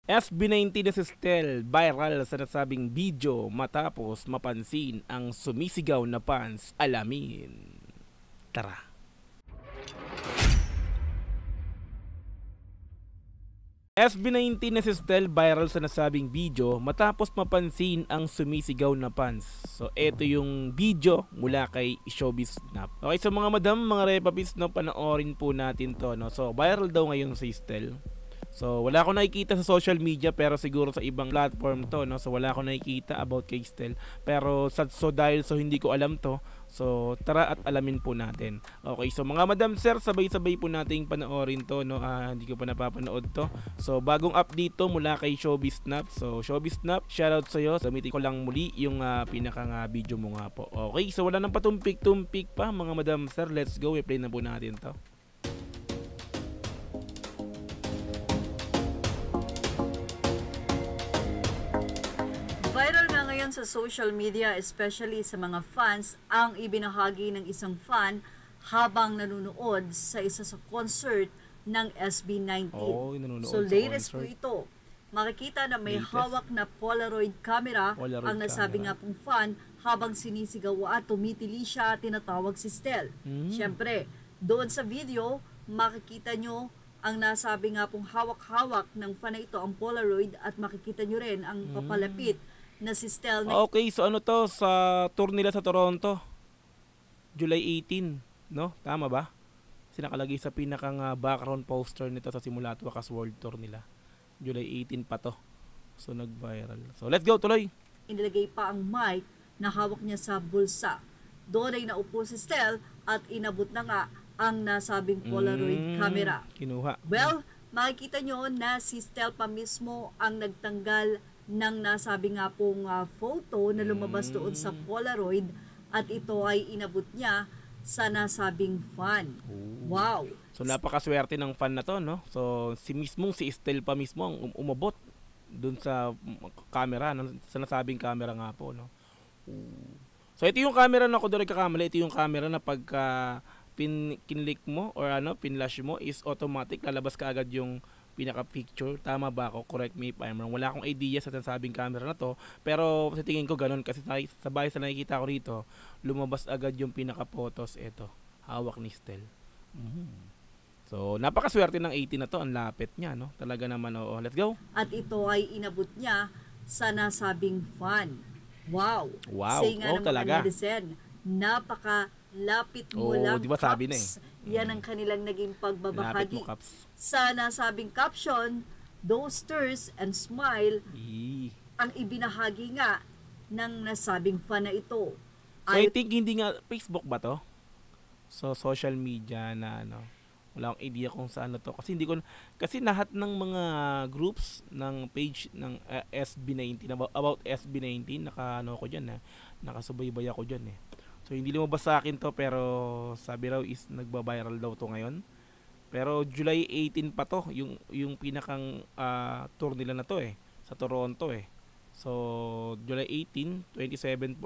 SB19 na si Stel viral sa nasabing video matapos mapansin ang sumisigaw na fans. Alamin. Tara. SB19 na si Stel viral sa nasabing video matapos mapansin ang sumisigaw na fans. So eto yung video mula kay Showbiz Snap. Okay, so mga madam, mga repapis, no, panoorin po natin to, no. So viral daw ngayon si Stel. So wala akong nakikita sa social media, pero siguro sa ibang platform to, no. So wala akong nakikita about kay Stel, pero dahil hindi ko alam to, so tara at alamin po natin. Okay, so mga madam sir, sabay-sabay po nating panoorin to, no. Hindi ko pa napapanood to. So bagong update to mula kay Showbiz Snap. So Showbiz Snap, shoutout sa iyo. Gamitin ko lang muli yung pinakang video mo nga po. Okay, so wala nang patumpik-tumpik pa mga madam sir. Let's go, i-play na po natin to. Viral nga ngayon sa social media, especially sa mga fans, ang ibinahagi ng isang fan habang nanonood sa isa sa concert ng SB19. So latest po ito. Makikita na may hawak na Polaroid camera ang nasabi nga pong fan habang sinisigaw at tumitili siya, tinatawag si Stel. Siyempre, doon sa video, makikita nyo ang nasabi nga pong hawak-hawak ng fan na ito, ang Polaroid, at makikita nyo rin ang papalapit na si Stel. Okay, so ano to, sa tour nila sa Toronto, July 18, no? Tama ba? Sinakalagay sa pinakang background poster nito sa Simula at Wakas World Tour nila. July 18 pa to. So nag-viral. So let's go, tuloy. Inilagay pa ang mic na hawak niya sa bulsa. Doon ay naupo si Stel at inabot na nga ang nasabing Polaroid camera. Kinuha. Well, makikita nyo na si Stel pa mismo ang nagtanggal ng nasabi nga pong photo na lumabas doon sa Polaroid, at ito ay inabot niya sa nasabing fan. Wow! So napakaswerte ng fan na to, no? So si Stel pa mismo ang umabot doon sa camera, sa nasabing camera nga po, no? So ito yung camera na ako doon nagkakamali. Ito yung camera na pagka kinlik mo or pinlash mo is automatic lalabas ka agad yung pinaka-picture. Tama ba ako? Correct me if I'm wrong. Wala akong idea sa nasabing camera na to, pero sa tingin ko ganun, kasi sa bahay sa nakikita ko rito, lumabas agad yung pinaka-photos. Ito, hawak ni Stel. So napakaswerte ng 18 na to. Ang lapit niya, no? Talaga naman, oo. Let's go. At ito ay inabot niya sa nasabing fan. Wow! Say nga ng talaga. Netizen, napaka-lapit mo lang, diba sabi na Yan ang kanilang naging pagbabahagi. Sa nasabing caption, those tears and smile, ang ibinahagi nga ng nasabing fan na ito. So I think hindi nga Facebook ba to? So social media na wala akong idea kung saan na to, kasi lahat ng mga groups ng page ng SB19 about SB19 ko diyan, nakasubaybay ako diyan . So hindi lumabas sa akin to, pero sabi raw is nagba-viral daw to ngayon. Pero July 18 pa to, yung pinakang tour nila na to sa Toronto . So July 18, 27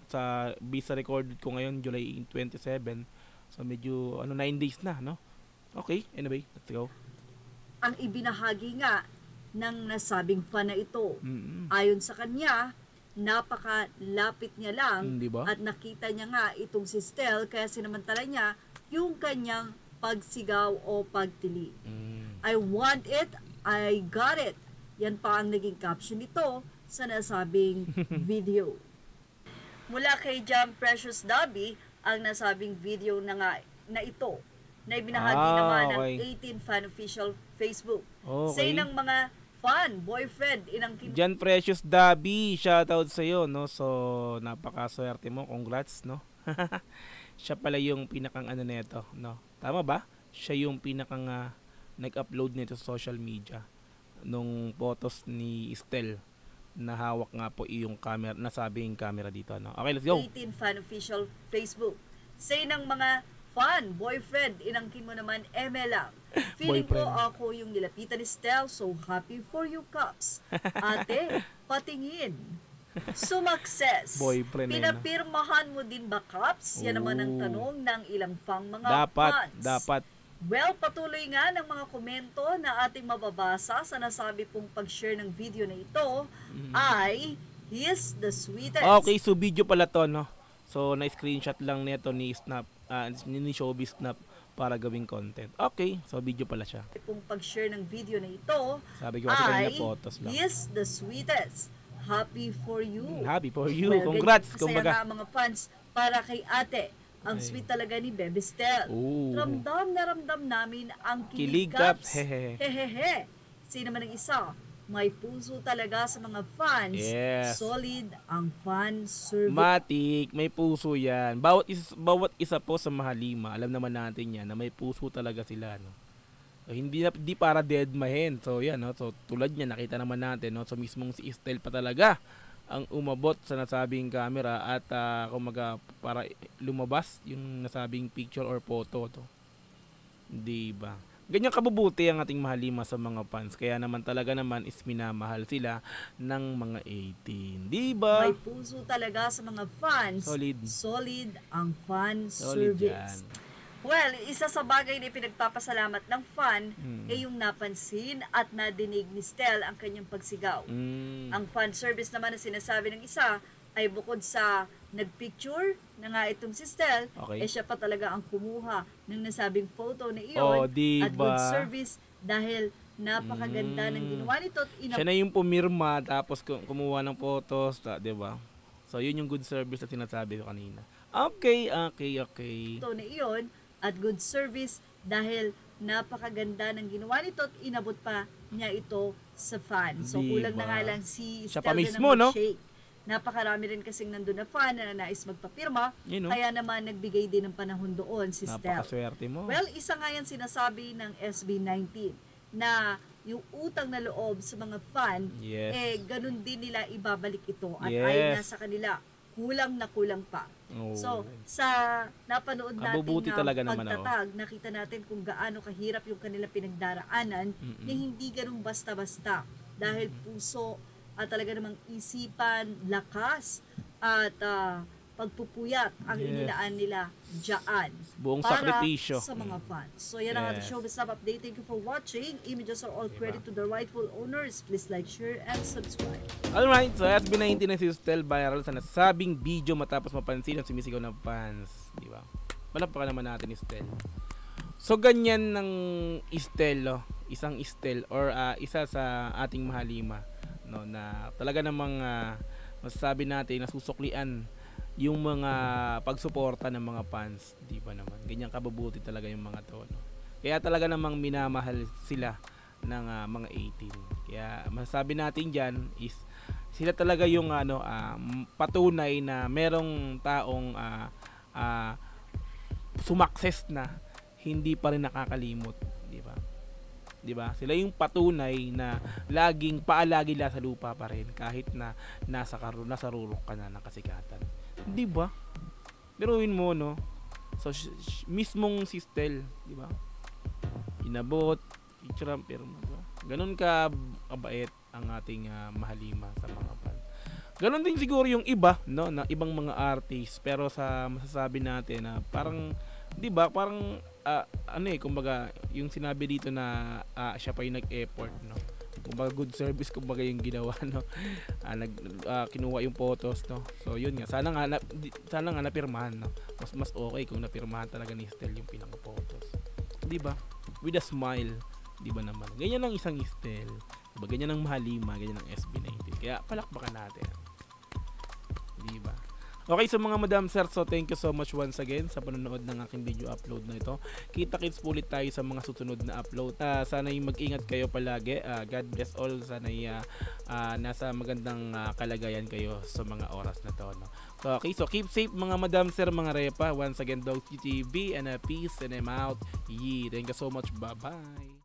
sa visa recorded ko ngayon, July 27. So medyo 9 days na, no? Okay, anyway, let's go. Ang ibinahagi nga ng nasabing fan na ito, ayon sa kanya, napakalapit niya lang, diba? At nakita niya nga itong si Stel, kaya sinamantala niya yung kanyang pagsigaw o pagtili. I want it, I got it. Yan pa ang naging caption nito sa nasabing video. Mula kay Jam Precious Dabi ang nasabing video na ito, na ibinahagi naman ng 18 Fan Official Facebook. Say ng mga fan, boyfriend, inangkin. Jan Precious Dabi, shoutout sa iyo, no? So napakaswerte mo, congrats, no? Siya pala yung pinakang nito, no? Tama ba? Siya yung pinakang nag-upload nito sa social media nung photos ni Stel na hawak nga po yung camera, nasabing camera dito, no? Okay, let's go. 18 Fan Official Facebook. Say ng mga fan, boyfriend, inangkin mo naman, lang. Feeling ko ako yung nilapitan ni Stel, so happy for you, Cups. Ate, patingin. Sumakses. Boyfriend. Pinapirmahan mo din ba, Cups? Yan naman ang tanong ng ilang pang mga fans. Dapat. Well, patuloy nga ng mga komento na ating mababasa sa nasabi pong pag-share ng video na ito ay he's the sweetest. Okay, so video pala to, no? So, na-screenshot lang nito ni Snap, ni Showbiz Snap para gawing content. Okay, so video pala siya. Pong pag-share ng video na ito Sabi ko kasi kanina photos lang. he's the sweetest. Happy for you. Happy for you. Well, Congrats, Kasi kumbaga. nga mga fans para kay ate. Ang sweet talaga ni Bebe Stel. Ramdam na ramdam namin ang Kiligaps. Hehehe. Hehehe. Sino man ang isa, may puso talaga sa mga fans. Yes. Solid ang fan service. Matik, may puso yan. Bawat isa po sa Mahalima, alam naman natin yan na may puso talaga sila, no? So, hindi para deadmahin. So yan, no? So tulad niya nakita naman natin, no? So mismong si Estel pa talaga ang umabot sa nasabing camera at kumaga para lumabas yung nasabing picture or photo to. 'Di ba? Ganyan kabubuti ang ating Mahalima sa mga fans. Kaya naman talaga naman is minamahal sila ng mga 18. 'Di ba? May puso talaga sa mga fans. Solid ang fan service. Yan. Well, isa sa bagay na pinagpapasalamat ng fan ay yung napansin at nadinig ni Stel ang kanyang pagsigaw. Ang fan service naman na sinasabi ng isa ay bukod sa nagpicture na nga itong si Stel, siya pa talaga ang kumuha ng nasabing photo na iyon at good service dahil napakaganda ng ginawa nito. Siya na yung pumirma tapos kumuha ng photos, di ba? So yun yung good service na sinasabi ko kanina. Okay. Ito na iyon at good service dahil napakaganda ng ginawa nito at inabot pa niya ito sa fan. So kulang na nga lang si Stel na mismo, no? Shake. Napakarami rin kasing nandun na fan na nais magpapirma, kaya naman nagbigay din ng panahon doon si Stel. Napakaswerte mo. Well, isa nga yan sinasabi ng SB19 na yung utang na loob sa mga fan, ganun din nila ibabalik ito at ayon na sa kanila, kulang na kulang pa. So, sa napanood natin na pagtatag, nakita natin kung gaano kahirap yung kanila pinagdaraanan na hindi ganun basta-basta dahil puso at talaga namang isipan, lakas at pagpupuyat ang inilaan nila dyan buong para sakripisyo sa mga fans. So yan ang ating Showbiz Snap update. Thank you for watching. Images are all credit to the rightful owners. Please like, share, and subscribe. Alright, so SB19 na si Stel viral sa nasabing video matapos mapansin ang sumisigaw ng fans. Di ba? Palakpakan naman natin ni Stel. So ganyan ng Stel, isang Stel or isa sa ating Mahalima, no, na talaga namang masasabi natin nasusuklian yung mga pagsuporta ng mga fans, di ba naman? Ganyan kababuti talaga yung mga to, no? Kaya talaga namang minamahal sila ng mga 18. Kaya masasabi natin diyan is sila talaga yung patunay na merong taong sumakses na hindi pa rin nakakalimot, di ba? Di ba? Sila yung patunay na laging paalagi la sa lupa pa rin kahit na nasa rurok ka na ng kasikatan. Di ba? Biruin mo, no? So mismong si Stel, di ba? Inabot, picture, pero ganun ka kabait ang ating Mahalima sa mga fan. Ganun din siguro yung iba, no, na ibang mga artists, pero sa masasabi natin na parang, di ba, parang kumbaga yung sinabi dito na siya pa yung nag-effort, no. Kumbaga good service kumbaga yung ginawa, no. Kinuha yung photos, no. So yun nga, sana nga napirmahan, no. Mas okay kung napirmahan talaga ni Stel yung pinaka-photos. Di ba? With a smile, di ba naman? Ganyan ang isang Stel. Diba? Ganyan ang Mahalima, ganyan ang SB19. Kaya palakpakan natin. Di ba? Okay, so mga madam sir, so thank you so much once again sa panonood ng aking video upload na ito. Kita-kits ulit tayo sa mga susunod na upload. Sana'y mag-ingat kayo palagi. God bless all. Sana'y nasa magandang kalagayan kayo sa mga oras na to, no? So, okay, so keep safe mga madam sir, mga repa. Once again, Dog TV and peace and I'm out. Thank you so much. Bye-bye.